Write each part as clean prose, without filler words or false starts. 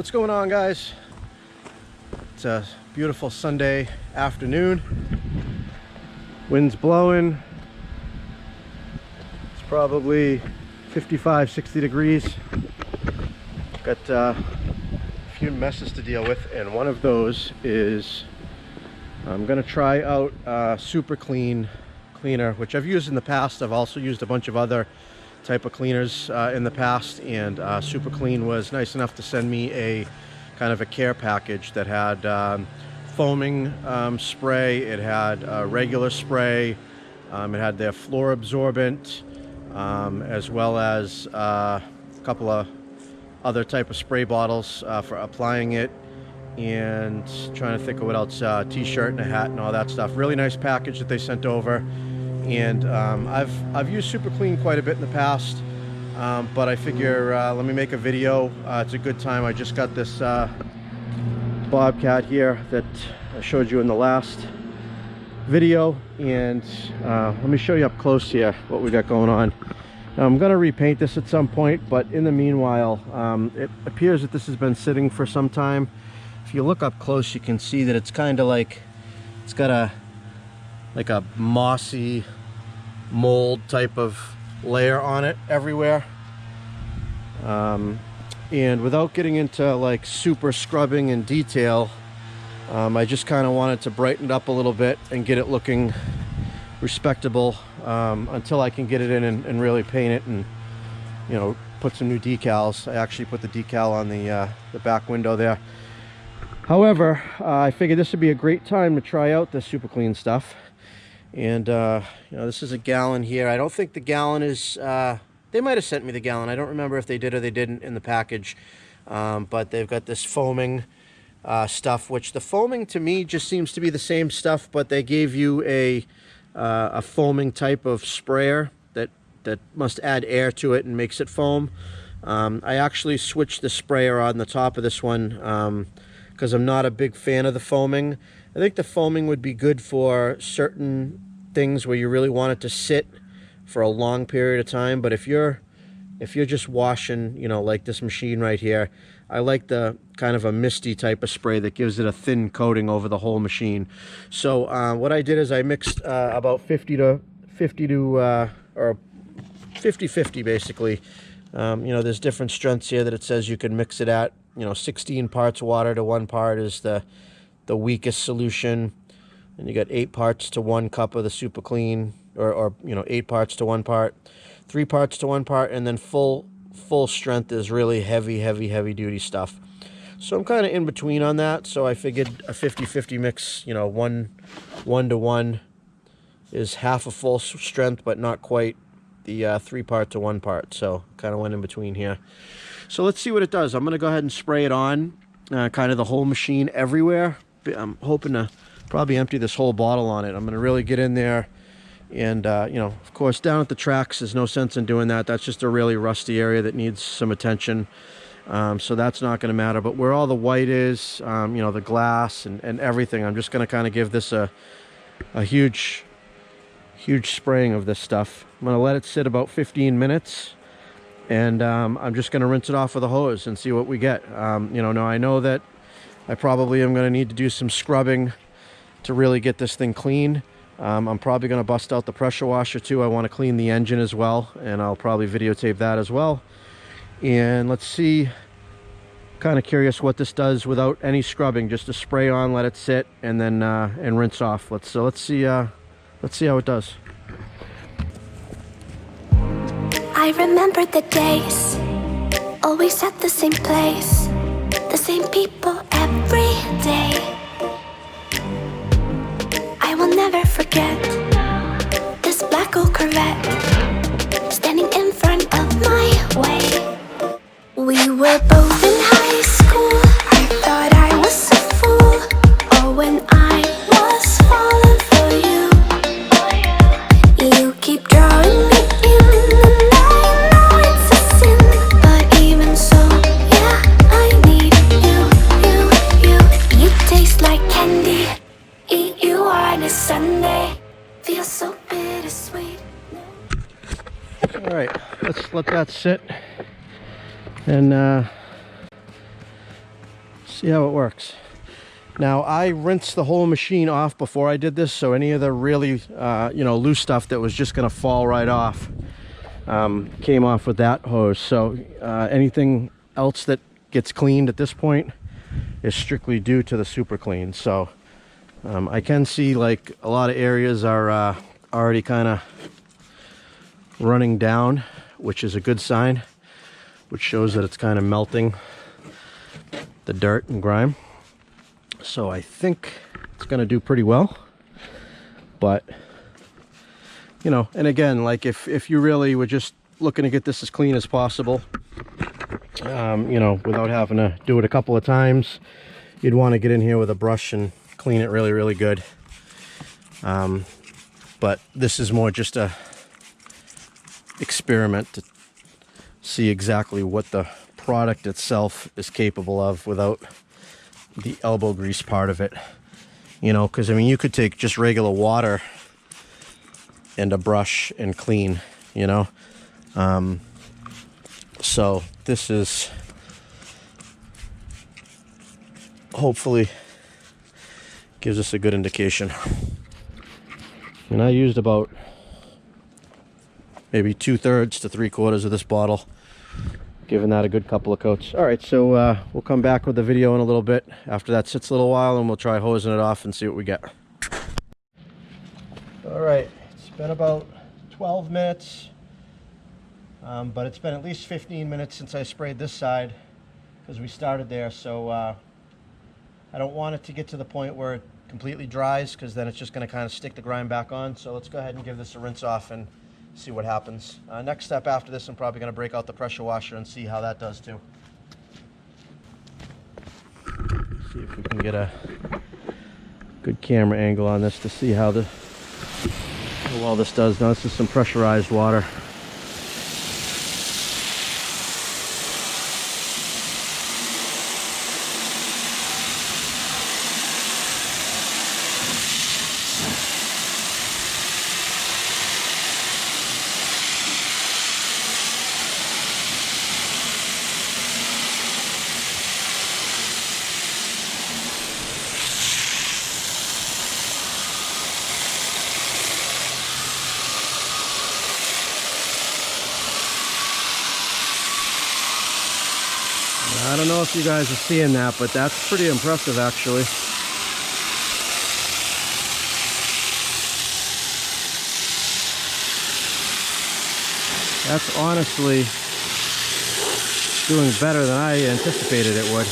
What's going on, guys? It's a beautiful Sunday afternoon. Wind's blowing. It's probably 55, 60 degrees. Got a few messes to deal with, and one of those is I'm gonna try out Super Clean cleaner, which I've used in the past. I've also used a bunch of other type of cleaners in the past, and Super Clean was nice enough to send me a kind of a care package that had foaming spray, it had regular spray, it had their floor absorbent, as well as a couple of other type of spray bottles for applying it, and trying to think of what else, t-shirt and a hat and all that stuff. Really nice package that they sent over. And I've used Super Clean quite a bit in the past, but I figure let me make a video. It's a good time. I just got this Bobcat here that I showed you in the last video, and let me show you up close here what we got going on. Now, I'm going to repaint this at some point, but in the meanwhile, it appears that this has been sitting for some time. If you look up close, you can see that it's kind of like it's got a mossy mold type of layer on it everywhere, and without getting into like super scrubbing in detail, I just kind of wanted to brighten it up a little bit and get it looking respectable until I can get it in and really paint it and, you know, put some new decals. I actually put the decal on the back window there. However, I figured this would be a great time to try out this Super Clean stuff. And you know, this is a gallon here. I don't think the gallon is they might have sent me the gallon. I don't remember if they did or they didn't in the package, but they've got this foaming stuff, which the foaming to me just seems to be the same stuff, but they gave you a foaming type of sprayer that must add air to it and makes it foam. I actually switched the sprayer on the top of this one because I'm not a big fan of the foaming. I think the foaming would be good for certain things where you really want it to sit for a long period of time, but if you're just washing, you know, like this machine right here, I like the kind of a misty type of spray that gives it a thin coating over the whole machine. So what I did is I mixed about 50-50 or 50-50 basically. You know, there's different strengths here that it says you can mix it at. You know, 16 parts water to 1 part is the weakest solution, and you got 8 parts to 1 cup of the Super Clean, or you know, 8 parts to 1 part, 3 parts to 1 part, and then full strength is really heavy duty stuff. So I'm kind of in between on that, so I figured a 50-50 mix, you know, 1 to 1 is half a full strength, but not quite the 3 part to 1 part, so kind of went in between here. So let's see what it does. I'm going to go ahead and spray it on kind of the whole machine everywhere. I'm hoping to probably empty this whole bottle on it. I'm going to really get in there, and you know, of course, down at the tracks, there's no sense in doing that. That's just a really rusty area that needs some attention, so that's not going to matter. But where all the white is, you know, the glass and everything, I'm just going to kind of give this a huge spraying of this stuff. I'm going to let it sit about 15 minutes, and I'm just going to rinse it off with a hose and see what we get. You know, now I know that I probably am going to need to do some scrubbing to really get this thing clean. I'm probably going to bust out the pressure washer too. I want to clean the engine as well, and I'll probably videotape that as well. And let's see, kind of curious what this does without any scrubbing, just to spray on, let it sit, and then and rinse off. Let's see how it does. I remember the days, always at the same place, the same people every day. I will never forget this black old Corvette standing in front of my way. We were both in high school. I thought I was a fool. Oh, when I was falling for you, you keep drawing me in, and I know it's a sin, but even so, yeah, I need you. You taste like candy. Eat you on a Sunday. Feels so bittersweet. All right, let's let that sit and See how it works. Now, I rinsed the whole machine off before I did this, so any of the really, you know, loose stuff that was just going to fall right off came off with that hose. So anything else that gets cleaned at this point is strictly due to the super clean. So I can see like a lot of areas are already kind of running down, which is a good sign, which shows that it's kind of melting the dirt and grime. So I think it's going to do pretty well. But you know, and again, like if you really were just looking to get this as clean as possible, you know, without having to do it a couple of times, you'd want to get in here with a brush and clean it really, really good. But this is more just a experiment to see exactly what the product itself is capable of without the elbow grease part of it. You know, because I mean, you could take just regular water and a brush and clean, you know. So this is hopefully gives us a good indication. And I used about maybe 2/3 to 3/4 of this bottle, giving that a good couple of coats. All right, so we'll come back with the video in a little bit after that sits a little while, and we'll try hosing it off and see what we get. All right, it's been about 12 minutes, but it's been at least 15 minutes since I sprayed this side because we started there. So I don't want it to get to the point where it completely dries, because then it's just going to kind of stick the grime back on. So let's go ahead and give this a rinse off and see what happens. Next step after this, I'm probably going to break out the pressure washer and see how that does too. See if we can get a good camera angle on this to see how well this does. Now this is some pressurized water. I don't know if you guys are seeing that, but that's pretty impressive actually. That's honestly doing better than I anticipated it would.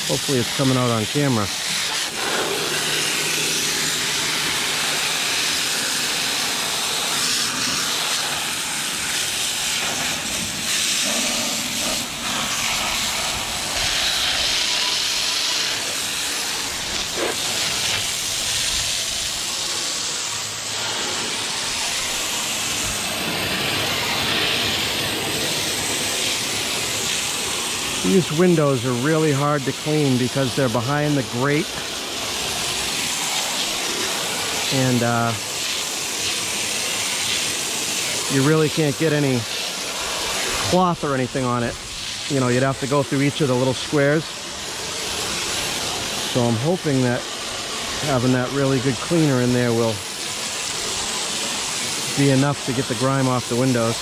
Hopefully it's coming out on camera. These windows are really hard to clean because they're behind the grate, and you really can't get any cloth or anything on it. You know, you'd have to go through each of the little squares. So I'm hoping that having that really good cleaner in there will be enough to get the grime off the windows.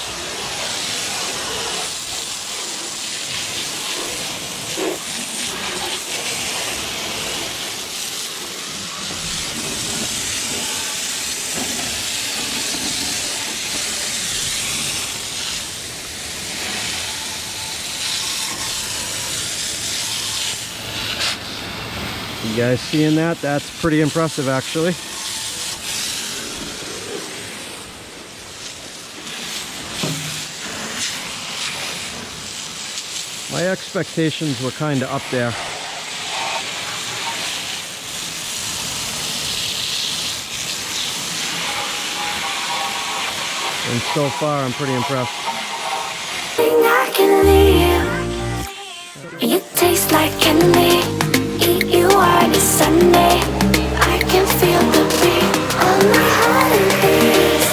You guys seeing that? That's pretty impressive actually. My expectations were kind of up there. And so far I'm pretty impressed. I can leave. You taste like candy. Eat you are the Sunday. I can feel the beat on my heart and beats.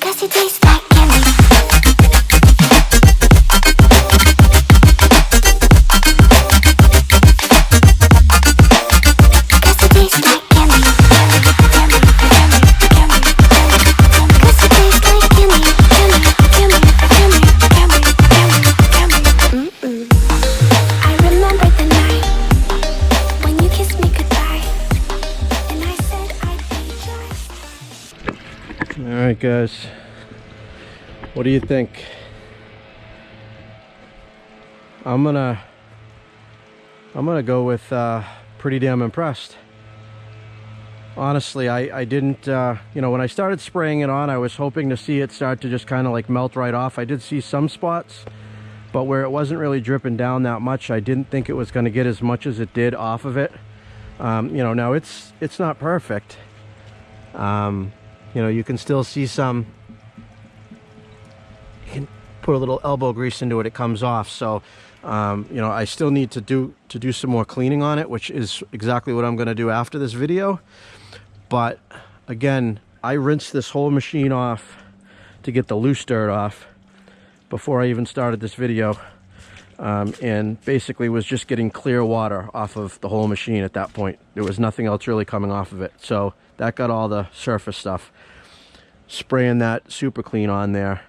'Cause you taste like candy. All right, guys, what do you think? I'm gonna go with pretty damn impressed. Honestly, I didn't, you know, when I started spraying it on, I was hoping to see it start to just kind of like melt right off. I did see some spots, but where it wasn't really dripping down that much, I didn't think it was going to get as much as it did off of it. You know, now it's not perfect. You know, you can still see some, you can put a little elbow grease into it, it comes off. So, you know, I still need to do some more cleaning on it, which is exactly what I'm going to do after this video. But again, I rinsed this whole machine off to get the loose dirt off before I even started this video. And basically was just getting clear water off of the whole machine at that point. There was nothing else really coming off of it. So that got all the surface stuff. Spraying that super clean on there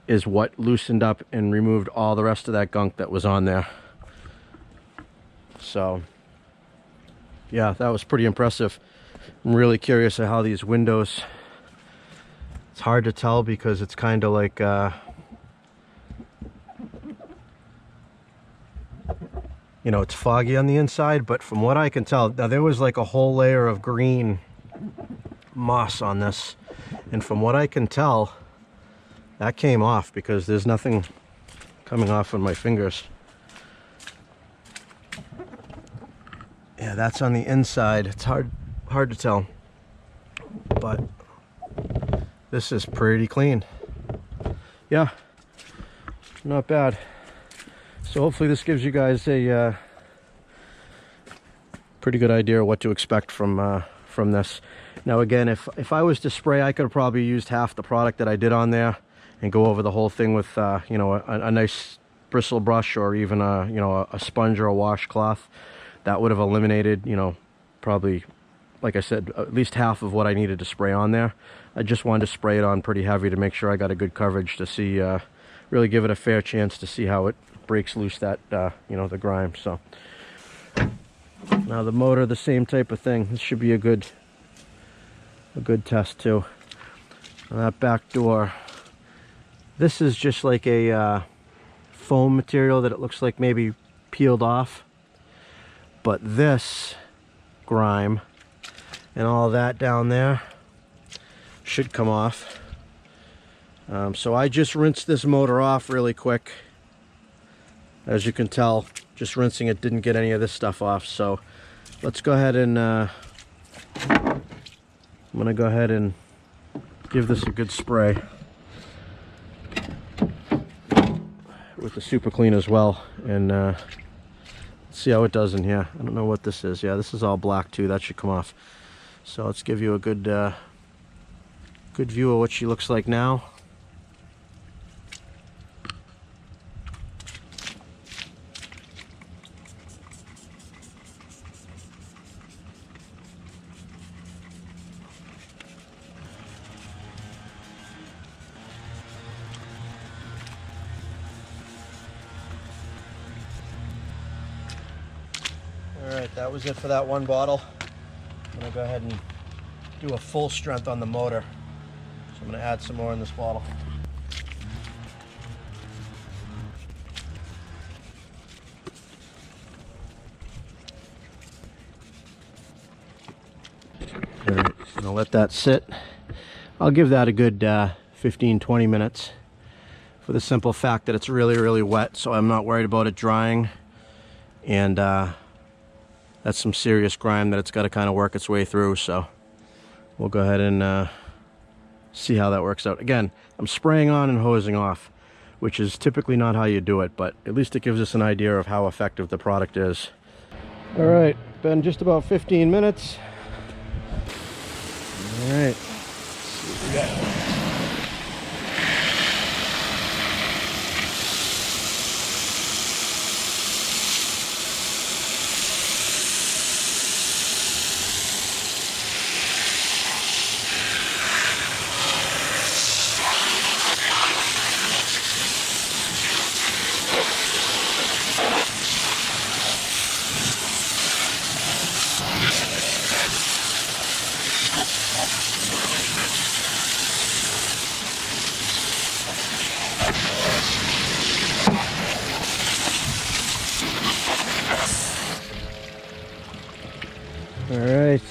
is what loosened up and removed all the rest of that gunk that was on there. So yeah, that was pretty impressive. I'm really curious of how these windows, it's hard to tell because it's kind of like you know, it's foggy on the inside, but from what I can tell, now there was like a whole layer of green moss on this, and from what I can tell, that came off because there's nothing coming off on my fingers. Yeah, that's on the inside. It's hard to tell, but this is pretty clean. Yeah, not bad. So hopefully this gives you guys a pretty good idea of what to expect from this. Now again, if I was to spray, I could have probably used half the product that I did on there and go over the whole thing with you know, a nice bristle brush or even you know, a sponge or a washcloth. That would have eliminated, you know, probably, like I said, at least half of what I needed to spray on there. I just wanted to spray it on pretty heavy to make sure I got a good coverage to see, really give it a fair chance to see how it breaks loose that, you know, the grime. So now the motor, the same type of thing. This should be a good test too. And that back door, this is just like a foam material that it looks like maybe peeled off, but this grime and all that down there should come off. So I just rinsed this motor off really quick. As you can tell, just rinsing it didn't get any of this stuff off. So let's go ahead and I'm gonna go ahead and give this a good spray with the super clean as well, and let's see how it does in here. I don't know what this is. Yeah, this is all black too. That should come off. So let's give you a good good view of what she looks like now. Alright, that was it for that one bottle. I'm going to go ahead and do a full strength on the motor. So I'm going to add some more in this bottle. Alright, I'm going to let that sit. I'll give that a good 15-20 minutes for the simple fact that it's really wet, so I'm not worried about it drying. And that's some serious grime that it's got to kind of work its way through, so we'll go ahead and see how that works out. Again, I'm spraying on and hosing off, which is typically not how you do it, but at least it gives us an idea of how effective the product is. All right, been just about 15 minutes. All right, let's see what we got. right.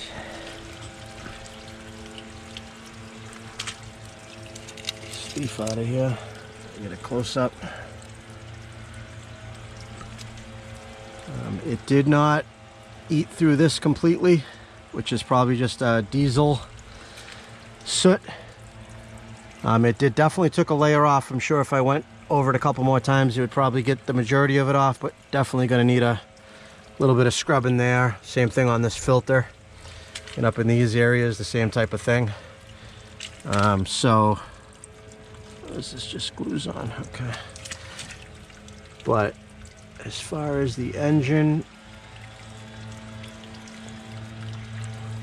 Leaf out of here. Get a close up. It did not eat through this completely, which is probably just diesel soot. It did definitely took a layer off. I'm sure if I went over it a couple more times, you would probably get the majority of it off, but definitely going to need a little bit of scrubbing there. Same thing on this filter. And up in these areas, the same type of thing. So this is just glues on, okay. But as far as the engine,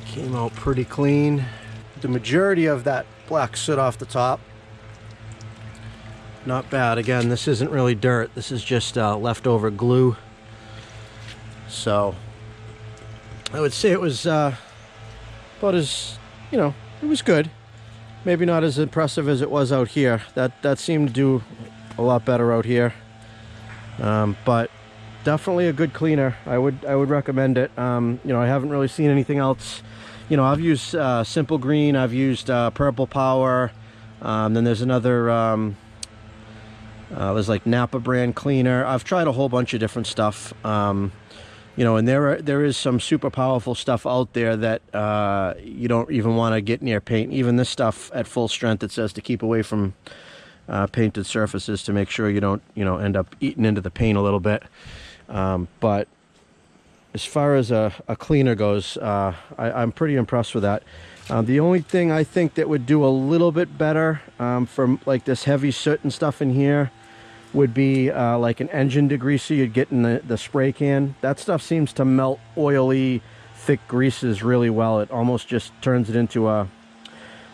came out pretty clean. The majority of that black soot off the top, not bad. Again, this isn't really dirt. This is just leftover glue. So I would say it was about as, you know, it was good. Maybe not as impressive as it was out here. That seemed to do a lot better out here. But definitely a good cleaner. I would recommend it. You know, I haven't really seen anything else. You know, I've used Simple Green, I've used Purple Power, then there's another, there's like Napa brand cleaner. I've tried a whole bunch of different stuff. You know, and there is some super powerful stuff out there that you don't even want to get near paint. Even this stuff at full strength, it says to keep away from painted surfaces to make sure you don't, you know, end up eating into the paint a little bit. But as far as a cleaner goes, I'm pretty impressed with that. The only thing I think that would do a little bit better for like this heavy soot and stuff in here would be like an engine degreaser you'd get in the spray can. That stuff seems to melt oily, thick greases really well. It almost just turns it into a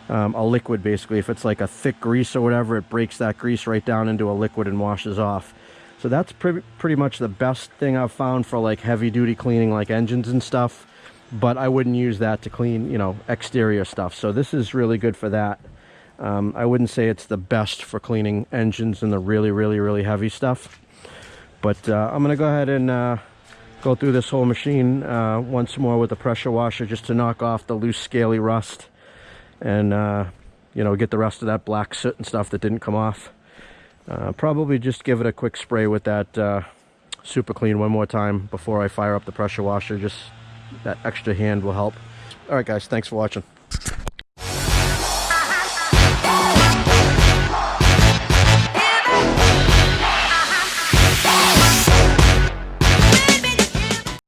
liquid, basically. If it's like a thick grease or whatever, it breaks that grease right down into a liquid and washes off. So that's pretty much the best thing I've found for like heavy duty cleaning, like engines and stuff. But I wouldn't use that to clean, you know, exterior stuff. So this is really good for that. I wouldn't say it's the best for cleaning engines and the really heavy stuff. But I'm gonna go ahead and go through this whole machine once more with a pressure washer, just to knock off the loose scaly rust and you know, get the rest of that black soot and stuff that didn't come off. Probably just give it a quick spray with that Super Clean one more time before I fire up the pressure washer. Just that extra hand will help. All right guys, thanks for watching.